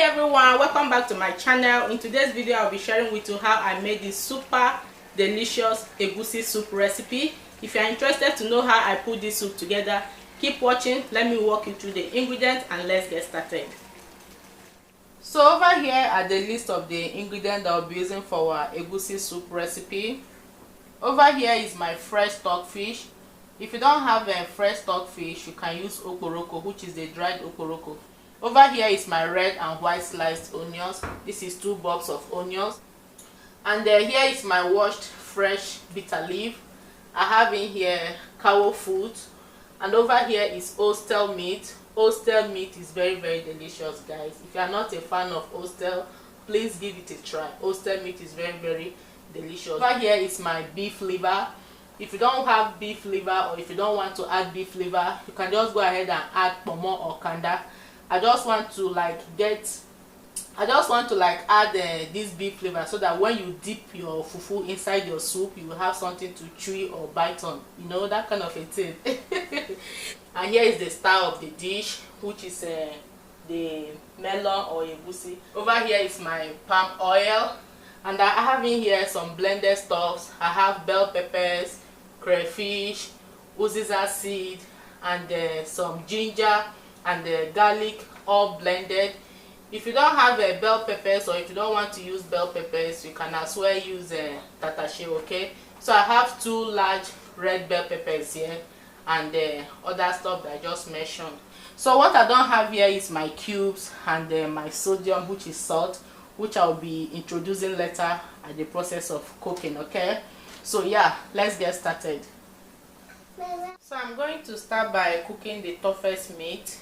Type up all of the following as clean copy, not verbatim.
everyone, welcome back to my channel. In today's video I'll be sharing with you how I made this super delicious egusi soup recipe. If you are interested to know how I put this soup together, keep watching. Let me walk you through the ingredients and let's get started. So over here are the list of the ingredients that I'll be using for our egusi soup recipe. Over here is my fresh stockfish. If you don't have a fresh stockfish, you can use okporoko, which is the dried okporoko. Over here is my red and white sliced onions. This is 2 bulbs of onions. And here is my washed fresh bitter leaf. I have in here cow food. And over here is oxtail meat. Oxtail meat is very delicious, guys. If you are not a fan of oxtail, please give it a try. Oxtail meat is very delicious. Over here is my beef liver. If you don't have beef liver, or if you don't want to add beef liver, you can just go ahead and add pomo or kanda. I just want to add this beef liver so that when you dip your fufu inside your soup, you will have something to chew or bite on, you know, that kind of a thing. And here is the star of the dish, which is the melon or egusi. Over here is my palm oil, and I have in here some blended stuffs. I have bell peppers, crayfish, Uziza seed, and some ginger and garlic, all blended. If you don't have bell peppers, or if you don't want to use bell peppers, you can as well use tatashe. Okay, so I have 2 large red bell peppers here and other stuff that I just mentioned. So what I don't have here is my cubes and my sodium, which is salt, which I'll be introducing later at the process of cooking. Okay, so yeah, let's get started. So I'm going to start by cooking the toughest meat,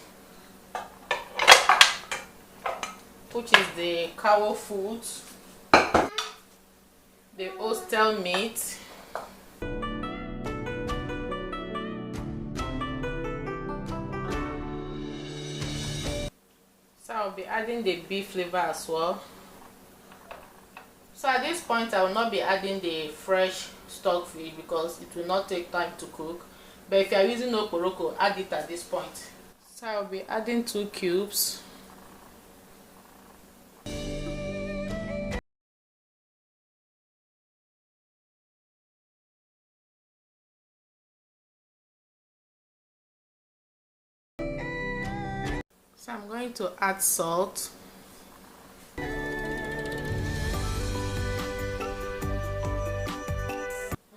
which is the cow food, the oxtail meat, so I'll be adding the beef liver as well. So at this point I will not be adding the fresh stockfish because it will not take time to cook, but if you are using okporoko, add it at this point. So I'll be adding 2 cubes. So I'm going to add salt. I'm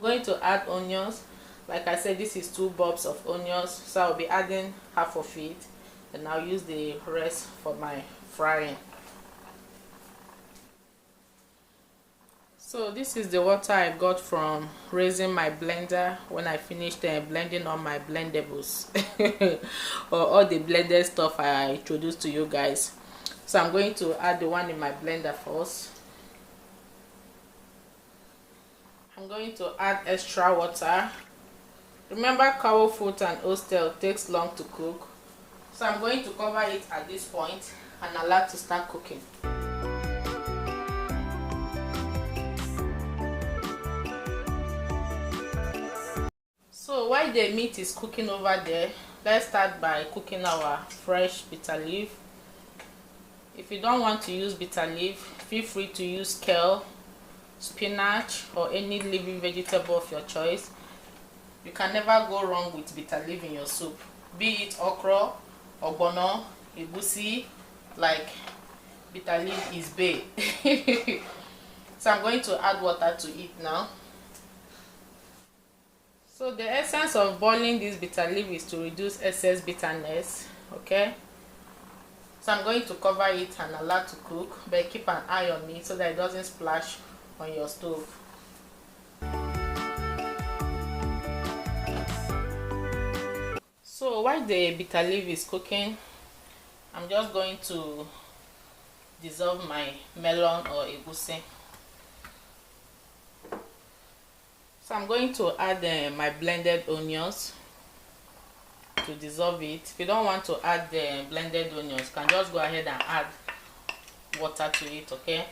going to add onions. Like I said, this is 2 bulbs of onions, so I'll be adding half of it, and I'll use the rest for my frying. So this is the water I got from raising my blender when I finished blending all my blendables or all the blended stuff I introduced to you guys. So I'm going to add the one in my blender first. I'm going to add extra water. Remember, cow food and oxtail takes long to cook, so I'm going to cover it at this point and allow it to start cooking. So while the meat is cooking over there, let's start by cooking our fresh bitter leaf. If you don't want to use bitter leaf, feel free to use kale, spinach, or any leafy vegetable of your choice. You can never go wrong with bitter leaf in your soup, be it okra, ogbono, egusi, like bitter leaf is bae. So I'm going to add water to it now. So the essence of boiling this bitter leaf is to reduce excess bitterness. Okay, so I'm going to cover it and allow it to cook, but keep an eye on it so that it doesn't splash on your stove. So while the bitter leaf is cooking, I'm just going to dissolve my melon or egusi. So I'm going to add my blended onions to dissolve it. If you don't want to add the blended onions, you can just go ahead and add water to it. Okay,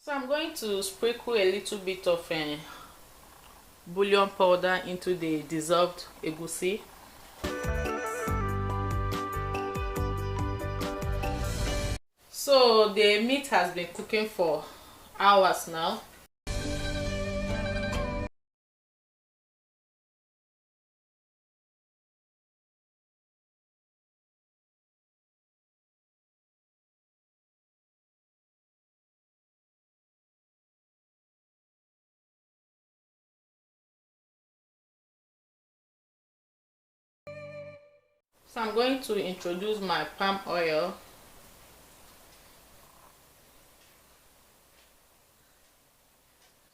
so I'm going to sprinkle a little bit of bouillon powder into the dissolved egusi. So the meat has been cooking for hours now. So I'm going to introduce my palm oil.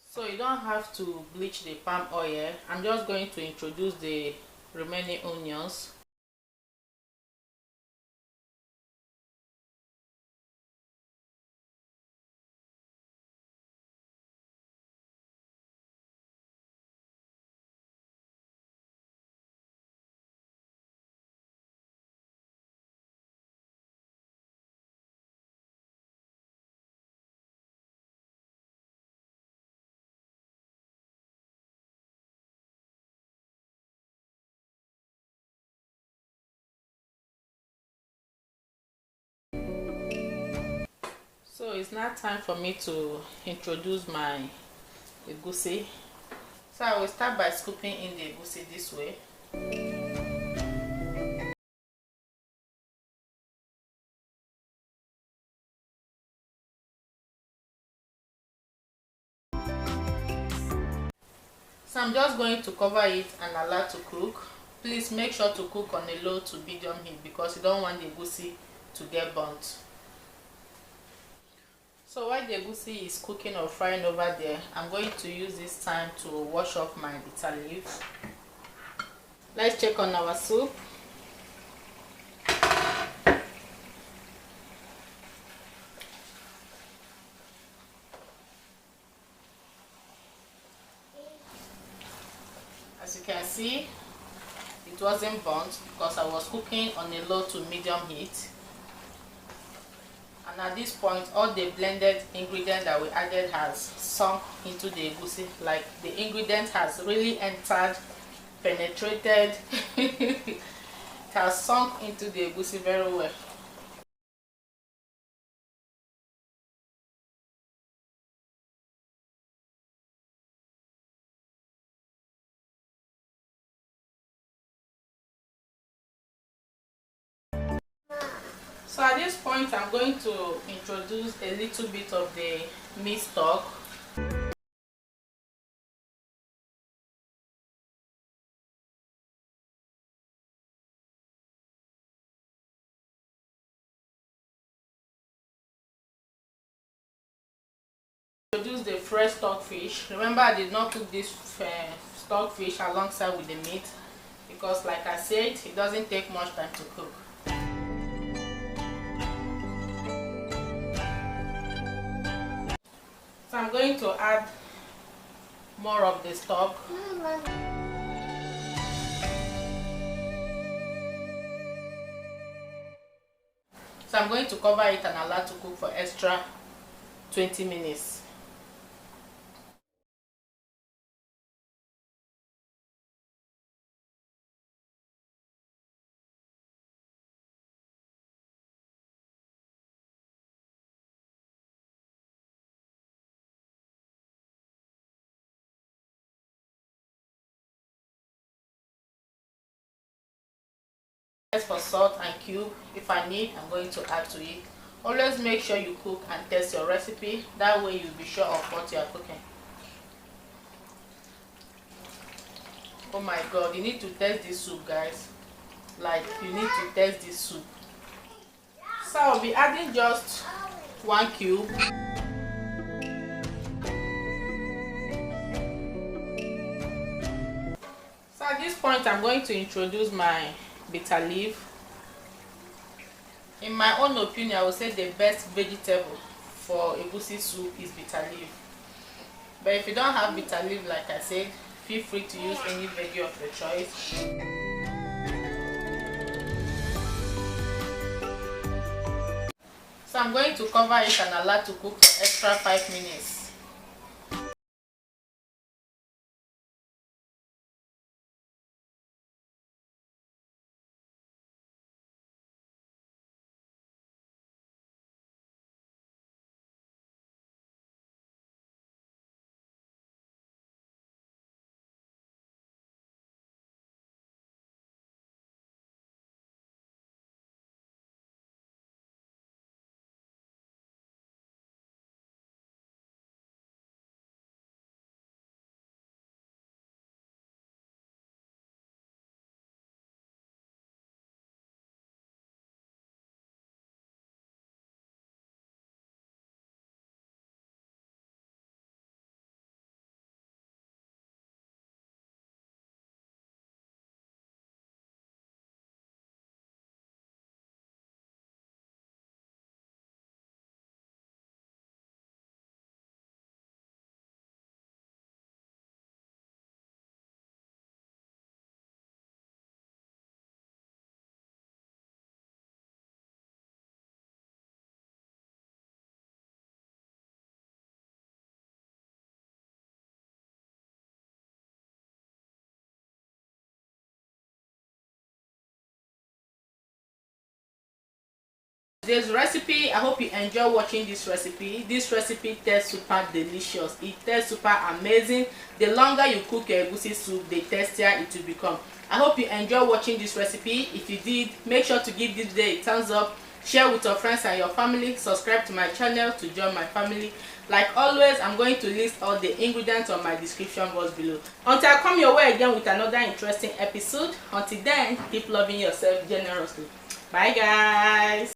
So you don't have to bleach the palm oil. I'm just going to introduce the remaining onions. So it's now time for me to introduce my egusi. So I will start by scooping in the egusi this way. So I'm just going to cover it and allow to cook. Please make sure to cook on a low to medium heat because you don't want the egusi to get burnt. So while the egusi is cooking or frying over there, I'm going to use this time to wash off my bitter leaf. Let's check on our soup. As you can see, it wasn't burnt because I was cooking on a low to medium heat. And at this point, all the blended ingredient that we added has sunk into the egusi. Like the ingredient has really entered, penetrated. It has sunk into the egusi very well. So at this point, I'm going to introduce a little bit of the meat stock. Introduce the fresh stockfish. Remember, I did not cook this stockfish alongside with the meat because, like I said, it doesn't take much time to cook. So I'm going to add more of the stock. So I'm going to cover it and allow to cook for extra 20 minutes. For salt and cube, if I need, I'm going to add to it. Always make sure you cook and test your recipe. That way you'll be sure of what you are cooking. Oh my god, you need to test this soup, guys. Like, you need to test this soup. So I'll be adding just 1 cube. So at this point, I'm going to introduce my bitter leaf. In my own opinion, I would say the best vegetable for egusi soup is bitter leaf. But if you don't have bitter leaf, like I said, feel free to use any veggie of your choice. So I'm going to cover it and allow to cook for extra 5 minutes. Today's recipe, I hope you enjoy watching this recipe. This recipe tastes super delicious. It tastes super amazing. The longer you cook your egusi soup, the tastier it will become. I hope you enjoy watching this recipe. If you did, make sure to give this video a thumbs up, share with your friends and your family, subscribe to my channel to join my family. Like always, I'm going to list all the ingredients on my description box below. Until I come your way again with another interesting episode, until then, keep loving yourself generously. Bye guys.